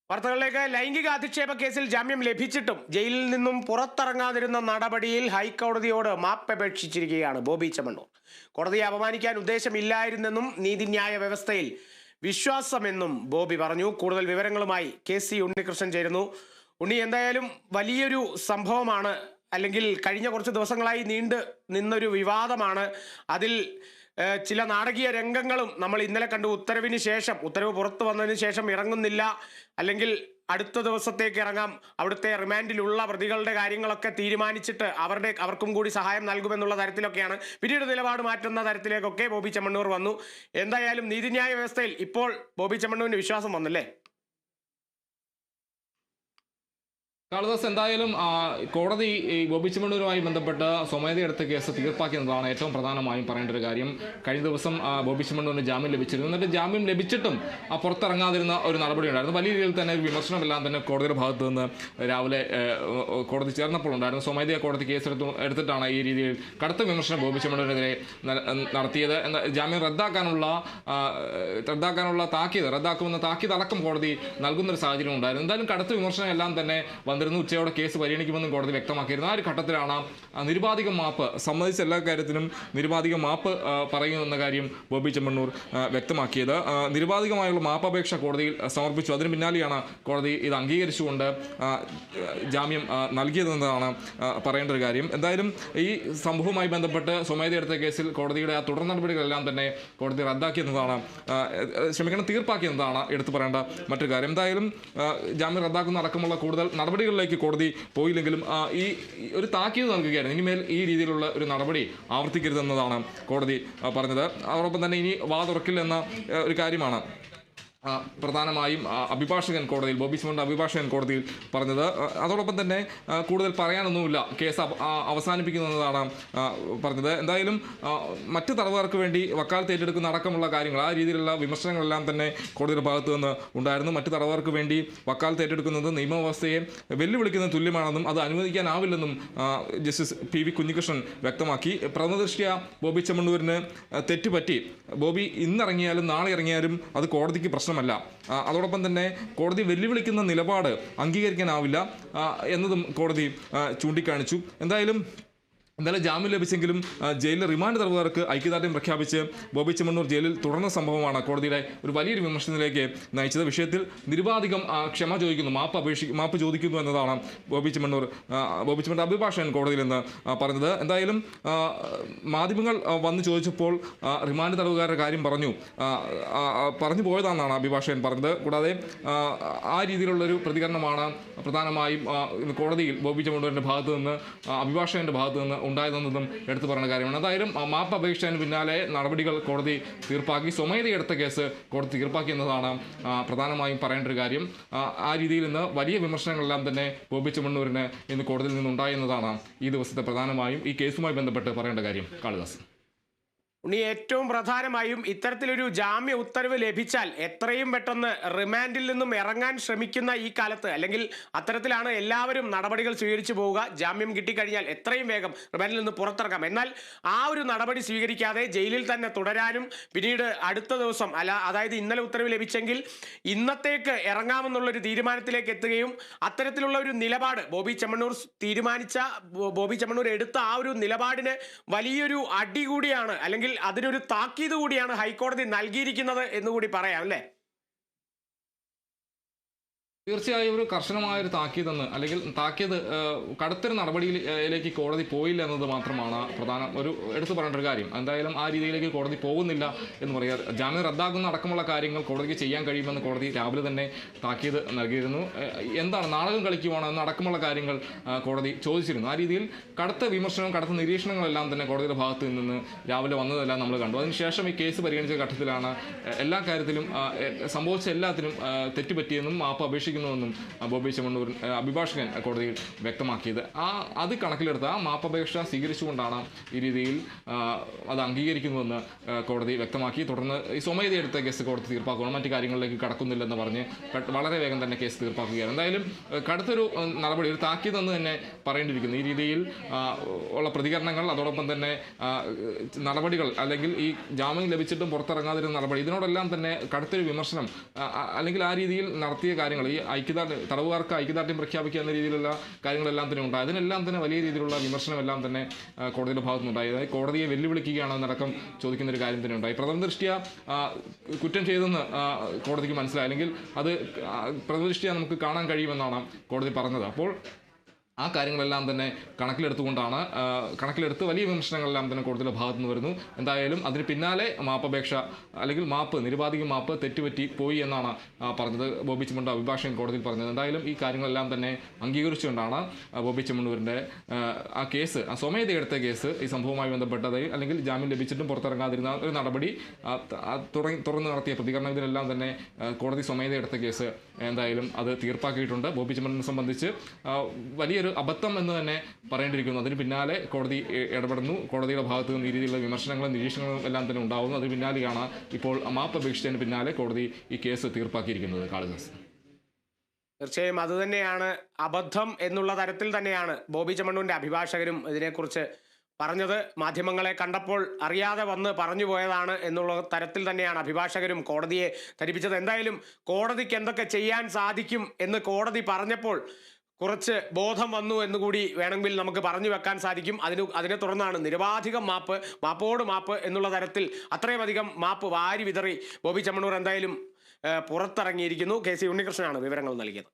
വാർത്തകളിലേക്ക്. ലൈംഗിക അധിക്ഷേപ കേസിൽ ജാമ്യം ലഭിച്ചിട്ടും ജയിലിൽ നിന്നും പുറത്തിറങ്ങാതിരുന്ന നടപടിയിൽ ഹൈക്കോടതിയോട് മാപ്പപേക്ഷിച്ചിരിക്കുകയാണ് ബോബി ചെമ്മണ്ണൂർ. കോടതിയെ അപമാനിക്കാൻ ഉദ്ദേശമില്ലായിരുന്നെന്നും നീതിന്യായ വ്യവസ്ഥയിൽ വിശ്വാസമെന്നും ബോബി പറഞ്ഞു. കൂടുതൽ വിവരങ്ങളുമായി KC ഉണ്ണികൃഷ്ണൻ ചേരുന്നു. ഉണ്ണി, എന്തായാലും വലിയൊരു സംഭവമാണ്, അല്ലെങ്കിൽ കഴിഞ്ഞ കുറച്ച് ദിവസങ്ങളായി നീണ്ടു നിന്നൊരു വിവാദമാണ്. അതിൽ ചില നാടകീയ രംഗങ്ങളും നമ്മൾ ഇന്നലെ കണ്ടു. ഉത്തരവ് പുറത്തു വന്നതിന് ശേഷം ഇറങ്ങുന്നില്ല, അല്ലെങ്കിൽ അടുത്ത ദിവസത്തേക്ക് ഇറങ്ങാം, അവിടുത്തെ റിമാൻഡിലുള്ള പ്രതികളുടെ കാര്യങ്ങളൊക്കെ തീരുമാനിച്ചിട്ട് അവർക്കും കൂടി സഹായം നൽകുമെന്നുള്ള തരത്തിലൊക്കെയാണ്. പിന്നീട് നിലപാട് മാറ്റുന്ന തരത്തിലേക്കൊക്കെ ബോബി ചെമ്മണ്ണൂർ വന്നു. എന്തായാലും നീതിന്യായ വ്യവസ്ഥയിൽ ഇപ്പോൾ ബോബി ചെമ്മണ്ണൂരിന് വിശ്വാസം വന്നല്ലേ? കാളിദാസ്, എന്തായാലും കോടതി ബോബി ചെമ്മണ്ണൂരുമായി ബന്ധപ്പെട്ട് സ്വമേധയെടുത്ത കേസ് തീർപ്പാക്കിയെന്നതാണ് ഏറ്റവും പ്രധാനമായും പറയേണ്ട ഒരു കാര്യം. കഴിഞ്ഞ ദിവസം ബോബി ചെമ്മണ്ണൂരിന് ജാമ്യം ലഭിച്ചിരുന്നു. എന്നിട്ട് ജാമ്യം ലഭിച്ചിട്ടും പുറത്തിറങ്ങാതിരുന്ന ഒരു നടപടി ഉണ്ടായിരുന്നു. വലിയ രീതിയിൽ തന്നെ ഒരു വിമർശനമെല്ലാം തന്നെ കോടതിയുടെ ഭാഗത്ത് നിന്ന് രാവിലെ കോടതി ചേർന്നപ്പോൾ ഉണ്ടായിരുന്നു. സ്വമേധയാ കോടതി കേസ് എടുത്തിട്ടാണ് ഈ രീതിയിൽ കടുത്ത വിമർശനം ബോബി ചെമ്മണ്ണൂരിനെതിരെ നടത്തിയത്. ജാമ്യം റദ്ദാക്കുമെന്ന താക്കീത് അടക്കം കോടതി നൽകുന്നൊരു സാഹചര്യം ഉണ്ടായിരുന്നു. എന്തായാലും കടുത്ത വിമർശനം എല്ലാം തന്നെ ഉച്ചയോടെ കേസ് പരിഗണിക്കുമെന്നും കോടതി വ്യക്തമാക്കിയിരുന്നു. ആ ഒരു ഘട്ടത്തിലാണ് നിരുപാധിക മാപ്പ് സമ്മതിച്ച എല്ലാ കാര്യത്തിനും നിരുപാധിക മാപ്പ് പറയുമെന്ന കാര്യം ബോബി ചെമ്മണ്ണൂർ വ്യക്തമാക്കിയത്. നിരുപാധികമായുള്ള മാപ്പപേക്ഷ കോടതിയിൽ സമർപ്പിച്ചു. അതിന് പിന്നാലെയാണ് കോടതി ഇത് അംഗീകരിച്ചുകൊണ്ട് ജാമ്യം നൽകിയതെന്നതാണ് പറയേണ്ട ഒരു കാര്യം. എന്തായാലും ഈ സംഭവവുമായി ബന്ധപ്പെട്ട് സ്വമേധയെടുത്ത കേസിൽ കോടതിയുടെ ആ തുടർ നടപടികളെല്ലാം തന്നെ കോടതി തീർപ്പാക്കിയെന്നതാണ് എടുത്തു പറയേണ്ട മറ്റൊരു കാര്യം. എന്തായാലും ജാമ്യം റദ്ദാക്കുന്ന അടക്കമുള്ള കൂടുതൽ നടപടികളിലേക്ക് കോടതി പോയില്ലെങ്കിലും ഈ ഒരു താക്കീത് നൽകുകയായിരുന്നു. ഇനിമേൽ ഈ രീതിയിലുള്ള ഒരു നടപടി ആവർത്തിക്കരുതെന്നതാണ് കോടതി പറഞ്ഞത്. അതോടൊപ്പം തന്നെ ഇനി വാതുറക്കില്ലെന്ന ഒരു കാര്യമാണ് പ്രധാനമായും അഭിഭാഷകൻ കോടതിയിൽ ബോബി ചെമ്മണ്ണൂർ അഭിഭാഷകൻ കോടതിയിൽ പറഞ്ഞത്. അതോടൊപ്പം തന്നെ കൂടുതൽ പറയാനൊന്നുമില്ല, കേസ് അവസാനിപ്പിക്കുന്നതാണ് പറഞ്ഞത്. എന്തായാലും മറ്റ് തടവുകാർക്ക് വേണ്ടി വക്കാലത്ത് ഏറ്റെടുക്കുന്ന അടക്കമുള്ള കാര്യങ്ങൾ, ആ രീതിയിലുള്ള വിമർശനങ്ങളെല്ലാം തന്നെ കോടതിയുടെ ഭാഗത്തു നിന്ന് ഉണ്ടായിരുന്നു. മറ്റ് തടവുകാർക്ക് വേണ്ടി വക്കാലത്ത് ഏറ്റെടുക്കുന്നത് നിയമവ്യവസ്ഥയെ വെല്ലുവിളിക്കുന്ന തുല്യമാണെന്നും അത് അനുവദിക്കാനാവില്ലെന്നും ജസ്റ്റിസ് PV കുഞ്ഞികൃഷ്ണൻ വ്യക്തമാക്കി. പ്രഥമദൃഷ്ട്യാ ബോബി ചെമ്മണ്ണൂരിന് തെറ്റുപറ്റി. ബോബി ഇന്നിറങ്ങിയാലും നാളെ ഇറങ്ങിയാലും അത് കോടതിക്ക് പ്രശ്നമല്ല. അതോടൊപ്പം തന്നെ കോടതി വെല്ലുവിളിക്കുന്ന നിലപാട് അംഗീകരിക്കാനാവില്ല എന്നതും കോടതി ചൂണ്ടിക്കാണിച്ചു. എന്തായാലും ജാമ്യം ലഭിച്ചെങ്കിലും ജയിലിൽ റിമാൻഡ് തടവുകാർക്ക് ഐക്യദാർഢ്യം പ്രഖ്യാപിച്ച് ബോബി ചെമ്മണ്ണൂർ ജയിലിൽ തുടർന്ന സംഭവമാണ് കോടതിയുടെ ഒരു വലിയൊരു വിമർശനത്തിലേക്ക് നയിച്ചത്. വിഷയത്തിൽ നിരുപാധികം ക്ഷമ ചോദിക്കുന്നു, മാപ്പ് ചോദിക്കുന്നു എന്നതാണ് ബോബി ചെമ്മണ്ണൂർ അഭിഭാഷകൻ കോടതിയിൽ നിന്ന് പറഞ്ഞത്. എന്തായാലും മാധ്യമങ്ങൾ വന്ന് ചോദിച്ചപ്പോൾ റിമാൻഡ് തടവുകാരുടെ കാര്യം പറഞ്ഞു പോയതാണെന്നാണ് അഭിഭാഷകൻ പറഞ്ഞത്. കൂടാതെ ആ രീതിയിലുള്ളൊരു പ്രതികരണമാണ് പ്രധാനമായും കോടതിയിൽ ബോബി ചെമ്മണ്ണൂരിൻ്റെ ഭാഗത്തു നിന്ന് അഭിഭാഷകൻ്റെ ഭാഗത്തു നിന്ന് ഉണ്ടായതെന്നതും എടുത്തു പറയുന്ന കാര്യമാണ്. എന്തായാലും മാപ്പ് അപേക്ഷന് പിന്നാലെ നടപടികൾ കോടതി തീർപ്പാക്കി. സ്വമേധയെടുത്ത കേസ് കോടതി തീർപ്പാക്കി എന്നതാണ് പ്രധാനമായും പറയേണ്ട ഒരു കാര്യം. ആ രീതിയിൽ ഇന്ന് വലിയ വിമർശനങ്ങളെല്ലാം തന്നെ ബോബി ചെമ്മണ്ണൂരിന് ഇന്ന് കോടതിയിൽ നിന്നുണ്ടായി എന്നതാണ് ഈ ദിവസത്തെ പ്രധാനമായും ഈ കേസുമായി ബന്ധപ്പെട്ട് പറയേണ്ട കാര്യം. കാളിദാസ്, ഉണ്ണി, ഏറ്റവും പ്രധാനമായും ഇത്തരത്തിലൊരു ജാമ്യ ഉത്തരവ് ലഭിച്ചാൽ എത്രയും പെട്ടെന്ന് റിമാൻഡിൽ നിന്നും ഇറങ്ങാൻ ശ്രമിക്കുന്ന ഈ കാലത്ത്, അല്ലെങ്കിൽ അത്തരത്തിലാണ് എല്ലാവരും നടപടികൾ സ്വീകരിച്ചു പോവുക. ജാമ്യം കിട്ടിക്കഴിഞ്ഞാൽ എത്രയും വേഗം റിമാൻഡിൽ നിന്ന് പുറത്തിറങ്ങാം. എന്നാൽ ആ ഒരു നടപടി സ്വീകരിക്കാതെ ജയിലിൽ തന്നെ തുടരാനും പിന്നീട് അടുത്ത ദിവസം അതായത് ഇന്നലെ ഉത്തരവ് ലഭിച്ചെങ്കിൽ ഇന്നത്തേക്ക് ഇറങ്ങാമെന്നുള്ളൊരു തീരുമാനത്തിലേക്ക് എത്തുകയും അത്തരത്തിലുള്ള ഒരു നിലപാട് ബോബി ചെമ്മണ്ണൂർ എടുത്ത ആ ഒരു നിലപാടിന് വലിയൊരു അടി കൂടിയാണ്, അല്ലെങ്കിൽ അതിനൊരു താക്കീത് കൂടിയാണ് ഹൈക്കോടതി നൽകിയിരിക്കുന്നത് എന്നുകൂടി പറയാം അല്ലേ? തീർച്ചയായും ഒരു കർശനമായൊരു താക്കീതെന്ന്, അല്ലെങ്കിൽ താക്കീത് കടുത്തൊരു നടപടിയിലേക്ക് കോടതി പോയില്ല എന്നത് മാത്രമാണ് ഒരു എടുത്തു പറയേണ്ട ഒരു കാര്യം. എന്തായാലും ആ രീതിയിലേക്ക് കോടതി പോകുന്നില്ല എന്ന് പറയുക. ജാമ്യം റദ്ദാക്കുന്ന അടക്കമുള്ള കാര്യങ്ങൾ കോടതിക്ക് ചെയ്യാൻ കഴിയുമെന്ന് കോടതി രാവിലെ തന്നെ താക്കീത് നൽകിയിരുന്നു. എന്താണ് നാടകം കളിക്കുവാണോ എന്നടക്കമുള്ള കാര്യങ്ങൾ കോടതി ചോദിച്ചിരുന്നു. ആ രീതിയിൽ കടുത്ത വിമർശനവും കടുത്ത നിരീക്ഷണങ്ങളെല്ലാം തന്നെ കോടതിയുടെ ഭാഗത്ത് നിന്ന് രാവിലെ വന്നതെല്ലാം നമ്മൾ കണ്ടു. അതിനുശേഷം ഈ കേസ് പരിഗണിച്ച ഘട്ടത്തിലാണ് എല്ലാ കാര്യത്തിലും സംഭവിച്ച എല്ലാത്തിനും തെറ്റുപറ്റിയെന്നും മാപ്പ് അപേക്ഷിക്കുന്നുവെന്നും ബോബി ചെമ്മണ്ണൂർ അഭിഭാഷകൻ കോടതിയിൽ വ്യക്തമാക്കിയത്. അത് കണക്കിലെടുത്ത് ആ മാപ്പപേക്ഷ സ്വീകരിച്ചുകൊണ്ടാണ് ഈ രീതിയിൽ അത് അംഗീകരിക്കുന്നുവെന്ന് കോടതി വ്യക്തമാക്കി. തുടർന്ന് ഈ സ്വമേധയെടുത്ത കേസ് കോടതി തീർപ്പാക്കണം, മറ്റു കാര്യങ്ങളിലേക്ക് കടക്കുന്നില്ലെന്ന് പറഞ്ഞ് വളരെ വേഗം തന്നെ കേസ് തീർപ്പാക്കുകയാണ്. എന്തായാലും കടുത്തൊരു നടപടി, ഒരു താക്കീതെന്ന് തന്നെ പറയേണ്ടിയിരിക്കുന്നു. ഈ രീതിയിൽ ഉള്ള പ്രതികരണങ്ങൾ, അതോടൊപ്പം തന്നെ നടപടികൾ, അല്ലെങ്കിൽ ഈ ജാമ്യം ലഭിച്ചിട്ടും പുറത്തിറങ്ങാതിരുന്ന നടപടി, ഇതിനോടെല്ലാം തന്നെ കടുത്തൊരു വിമർശനം, അല്ലെങ്കിൽ ആ രീതിയിൽ നടത്തിയ കാര്യങ്ങൾ, ഈ തടവുകാർക്ക് ഐക്യദാർഢ്യം പ്രഖ്യാപിക്കുക എന്ന രീതിയിലുള്ള കാര്യങ്ങളെല്ലാം തന്നെ ഉണ്ടായി. അതിനെല്ലാം തന്നെ വലിയ രീതിയിലുള്ള വിമർശനമെല്ലാം തന്നെ കോടതിയുടെ ഭാഗത്തുനിന്നുണ്ടായി. അതായത് കോടതിയെ വെല്ലുവിളിക്കുകയാണെന്നടക്കം ചോദിക്കുന്ന ഒരു കാര്യം തന്നെ ഉണ്ടായി. പ്രഥമ ദൃഷ്ട്യാ കുറ്റം ചെയ്തെന്ന് കോടതിക്ക് മനസ്സിലായി, അല്ലെങ്കിൽ അത് പ്രഥമ ദൃഷ്ട്യാ നമുക്ക് കാണാൻ കഴിയുമെന്നാണ് കോടതി പറഞ്ഞത്. അപ്പോൾ ആ കാര്യങ്ങളെല്ലാം തന്നെ കണക്കിലെടുത്ത് വലിയ വിമർശനങ്ങളെല്ലാം തന്നെ കോടതിയുടെ ഭാഗത്തു നിന്ന് വരുന്നു. എന്തായാലും അതിന് പിന്നാലെ മാപ്പപേക്ഷ അല്ലെങ്കിൽ നിരുപാധിക മാപ്പ് തെറ്റുപറ്റി പോയി എന്നാണ് പറഞ്ഞത് ബോബി ചെമ്മണ്ണൂർ അഭിഭാഷകൻ കോടതിയിൽ പറഞ്ഞത്. എന്തായാലും ഈ കാര്യങ്ങളെല്ലാം തന്നെ അംഗീകരിച്ചുകൊണ്ടാണ് ബോബി ചെമ്മണ്ണൂരിൻ്റെ ആ കേസ്, സ്വമേധയാ എടുത്ത കേസ്, ഈ സംഭവവുമായി ബന്ധപ്പെട്ടത് അല്ലെങ്കിൽ ജാമ്യം ലഭിച്ചിട്ടും പുറത്തിറങ്ങാതിരുന്ന ഒരു നടപടി തുറന്നു നടത്തിയ പ്രതികരണം, ഇതിനെല്ലാം തന്നെ കോടതി സ്വമേധയാ എടുത്ത കേസ് എന്തായാലും അത് തീർപ്പാക്കിയിട്ടുണ്ട്. ബോബി ചെമ്മണ്ണൂരിനെ സംബന്ധിച്ച് വലിയൊരു അബദ്ധം എന്ന് തന്നെ പറയേണ്ടിയിരിക്കുന്നു. അതിന് പിന്നാലെ കോടതി ഇടപെടുന്നു. കോടതിയുടെ ഭാഗത്ത് നിന്ന് ഈ രീതിയിലുള്ള വിമർശനങ്ങളും നിരീക്ഷണങ്ങളും എല്ലാം തന്നെ ഉണ്ടാകുന്നു. അതിന് പിന്നാലെയാണ് ഇപ്പോൾ മാപ്പ് അപേക്ഷിച്ചതിന് പിന്നാലെ കോടതി ഈ കേസ് തീർപ്പാക്കിയിരിക്കുന്നത്. കാളിദാസ്, തീർച്ചയായും അതുതന്നെയാണ് അബദ്ധം എന്നുള്ള തരത്തിൽ തന്നെയാണ് ബോബി ചെമ്മണ്ണൂരിന്റെ അഭിഭാഷകരും ഇതിനെക്കുറിച്ച് പറഞ്ഞത്. മാധ്യമങ്ങളെ കണ്ടപ്പോൾ അറിയാതെ വന്ന് പറഞ്ഞു പോയതാണ് എന്നുള്ള തരത്തിൽ തന്നെയാണ് അഭിഭാഷകരും കോടതിയെ ധരിപ്പിച്ചത്. എന്തായാലും കോടതിക്ക് എന്തൊക്കെ ചെയ്യാൻ സാധിക്കും എന്ന് കോടതി പറഞ്ഞപ്പോൾ കുറച്ച് ബോധം വന്നു എന്നുകൂടി വേണമെങ്കിൽ നമുക്ക് പറഞ്ഞു വെക്കാൻ സാധിക്കും. അതിനെ തുടർന്നാണ് നിരവാധികം മാപ്പോട് മാപ്പ് എന്നുള്ള തരത്തിൽ അത്രയുമധികം മാപ്പ് വാരി വിതറി ബോബി ചെമ്മണ്ണൂർ എന്തായാലും പുറത്തിറങ്ങിയിരിക്കുന്നു. KC ഉണ്ണികൃഷ്ണനാണ് വിവരങ്ങൾ നൽകിയത്.